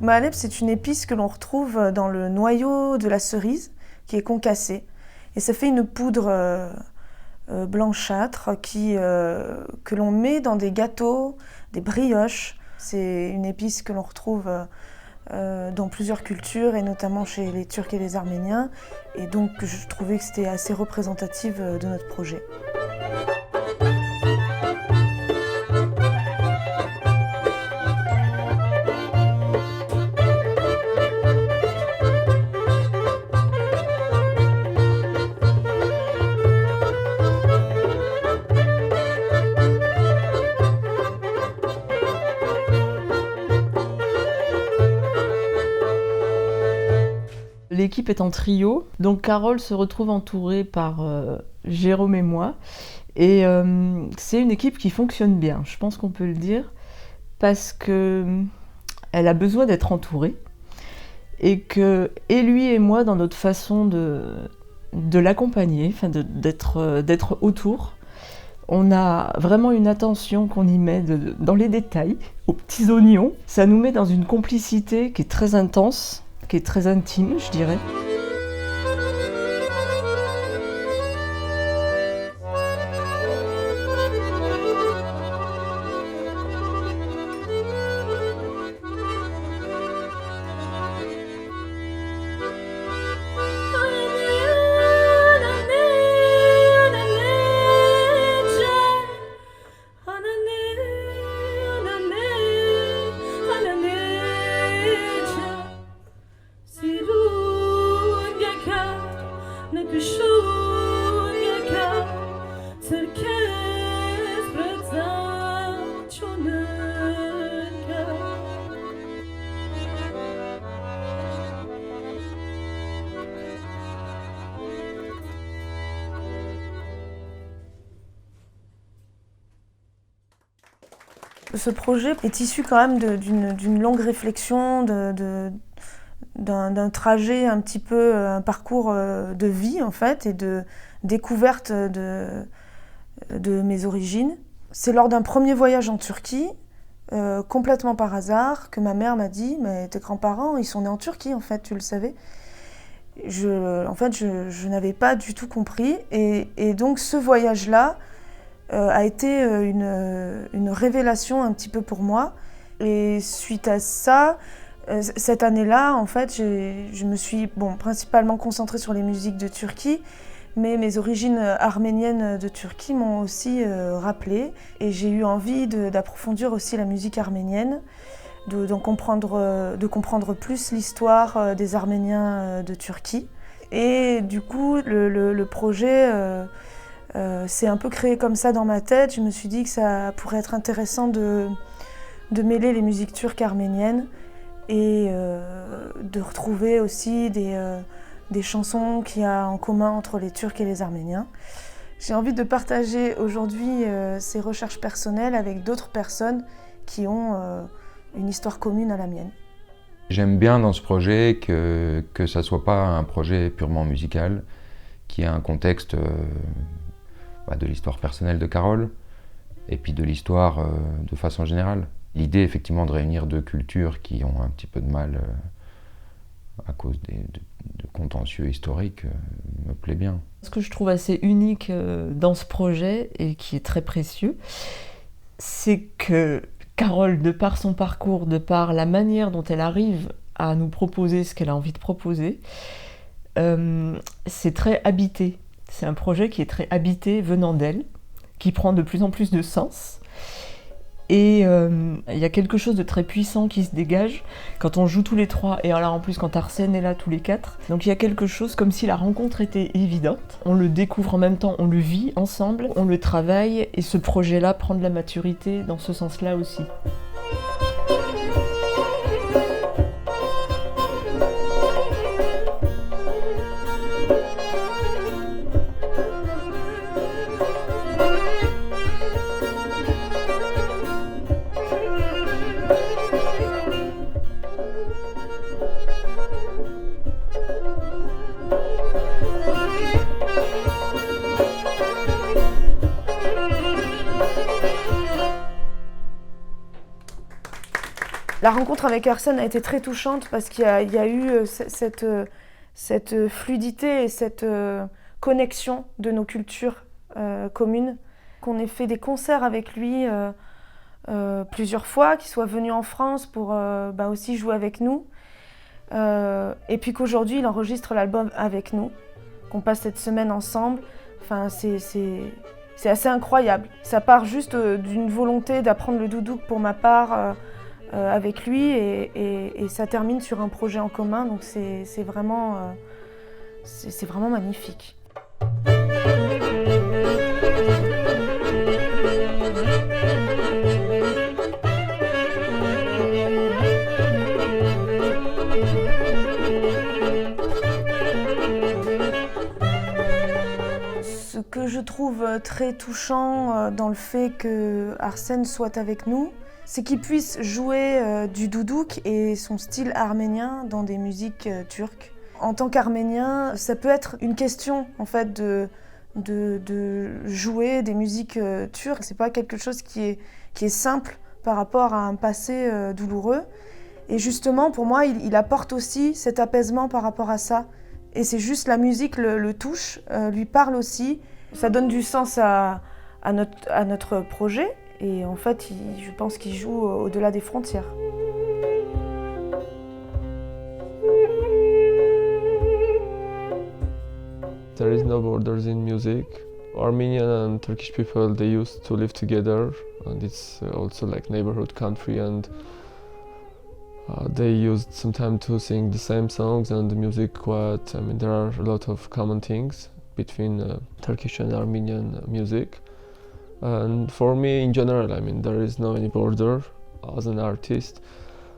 Mahaleb, c'est une épice que l'on retrouve dans le noyau de la cerise, qui est concassé. Et ça fait une poudre blanchâtre que l'on met dans des gâteaux, des brioches. C'est une épice que l'on retrouve dans plusieurs cultures, et notamment chez les Turcs et les Arméniens. Et donc je trouvais que c'était assez représentatif de notre projet. L'équipe est en trio, donc Carole se retrouve entourée par Jérôme et moi. Et c'est une équipe qui fonctionne bien, je pense qu'on peut le dire, parce qu'elle a besoin d'être entourée. Et que, et lui et moi, dans notre façon de l'accompagner, enfin d'être autour, on a vraiment une attention qu'on y met dans les détails, aux petits oignons. Ça nous met dans une complicité qui est très intense, qui est très intime, je dirais. Ce projet est issu quand même d'une longue réflexion, d'un trajet un petit peu, un parcours de vie en fait, et de découverte de mes origines. C'est lors d'un premier voyage en Turquie, complètement par hasard, que ma mère m'a dit « mais tes grands-parents, ils sont nés en Turquie en fait, tu le savais ?» Je n'avais pas du tout compris, et donc ce voyage-là a été une révélation un petit peu pour moi. Et suite à ça, cette année-là, en fait, je me suis principalement concentrée sur les musiques de Turquie, mais mes origines arméniennes de Turquie m'ont aussi rappelée, et j'ai eu envie d'approfondir aussi la musique arménienne, de comprendre plus l'histoire des Arméniens de Turquie. Et du coup, le projet s'est un peu créé comme ça dans ma tête. Je me suis dit que ça pourrait être intéressant de mêler les musiques turques arméniennes et de retrouver aussi des chansons qu'il y a en commun entre les Turcs et les Arméniens. J'ai envie de partager aujourd'hui ces recherches personnelles avec d'autres personnes qui ont une histoire commune à la mienne. J'aime bien dans ce projet que ça ne soit pas un projet purement musical, qui a un contexte de l'histoire personnelle de Carole, et puis de l'histoire de façon générale. L'idée, effectivement, de réunir deux cultures qui ont un petit peu de mal à cause de contentieux historiques me plaît bien. Ce que je trouve assez unique dans ce projet, et qui est très précieux, c'est que Carole, de par son parcours, de par la manière dont elle arrive à nous proposer ce qu'elle a envie de proposer, c'est très habité. C'est un projet qui est très habité venant d'elle, qui prend de plus en plus de sens. Et il y a quelque chose de très puissant qui se dégage quand on joue tous les trois, et alors en plus quand Arsène est là tous les quatre. Donc il y a quelque chose comme si la rencontre était évidente. On le découvre en même temps, on le vit ensemble, on le travaille, et ce projet-là prend de la maturité dans ce sens-là aussi. La rencontre avec Arsène a été très touchante parce qu'il y a eu cette fluidité et cette connexion de nos cultures communes. Qu'on ait fait des concerts avec lui plusieurs fois, qu'il soit venu en France pour aussi jouer avec nous. Et puis qu'aujourd'hui, il enregistre l'album avec nous, qu'on passe cette semaine ensemble. Enfin, c'est assez incroyable. Ça part juste d'une volonté d'apprendre le doudouk pour ma part avec lui et ça termine sur un projet en commun. Donc c'est vraiment magnifique. Ce que je trouve très touchant dans le fait que Arsène soit avec nous, c'est qu'il puisse jouer du doudouk et son style arménien dans des musiques turques. En tant qu'Arménien, ça peut être une question en fait de jouer des musiques turques. C'est pas quelque chose qui est simple par rapport à un passé douloureux. Et justement, pour moi, il apporte aussi cet apaisement par rapport à ça. Et c'est juste la musique le touche, lui parle aussi. Ça donne du sens à notre projet. Et en fait, je pense qu'il joue au-delà des frontières. There is no borders in music. Armenian and Turkish people, they used to live together, and it's also like neighborhood country, and they used sometimes to sing the same songs and the music. There are a lot of common things between Turkish and Armenian music. And for me, in general, there is no any border. As an artist,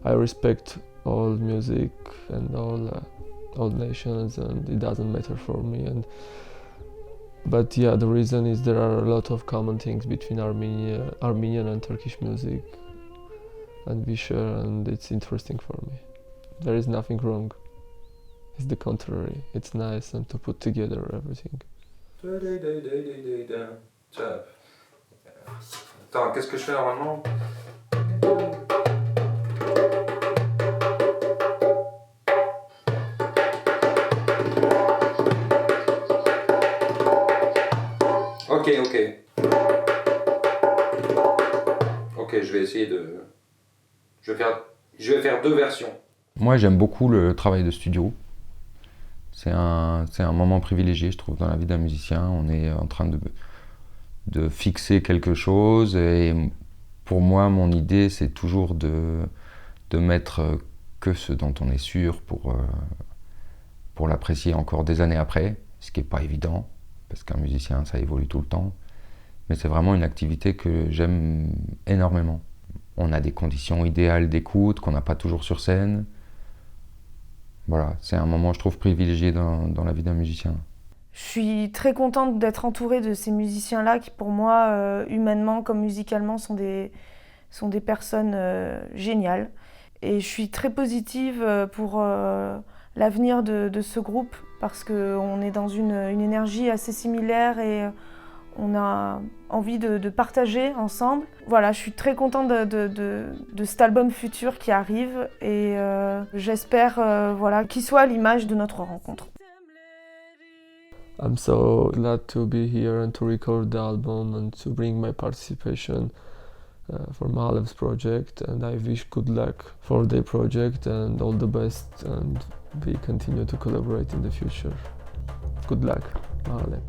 I respect all music and all nations, and it doesn't matter for me. But yeah, the reason is there are a lot of common things between Armenian and Turkish music, and we share, and it's interesting for me. There is nothing wrong. It's the contrary. It's nice and to put together everything. Attends, qu'est-ce que je fais normalement? Ok, je vais essayer de... Je vais faire deux versions. Moi, j'aime beaucoup le travail de studio. C'est un moment privilégié, je trouve, dans la vie d'un musicien. On est en train de fixer quelque chose. Et pour moi, mon idée, c'est toujours de mettre que ce dont on est sûr pour l'apprécier encore des années après, ce qui n'est pas évident, parce qu'un musicien, ça évolue tout le temps. Mais c'est vraiment une activité que j'aime énormément. On a des conditions idéales d'écoute qu'on n'a pas toujours sur scène. Voilà, c'est un moment, je trouve, privilégié dans la vie d'un musicien. Je suis très contente d'être entourée de ces musiciens-là qui, pour moi, humainement comme musicalement, sont des personnes géniales. Et je suis très positive pour l'avenir de ce groupe parce qu'on est dans une énergie assez similaire et on a envie de partager ensemble. Voilà, je suis très contente de cet album futur qui arrive et j'espère qu'il soit à l'image de notre rencontre. I'm so glad to be here and to record the album and to bring my participation for Mahalev's project, and I wish good luck for their project and all the best, and we continue to collaborate in the future. Good luck, Mahalev.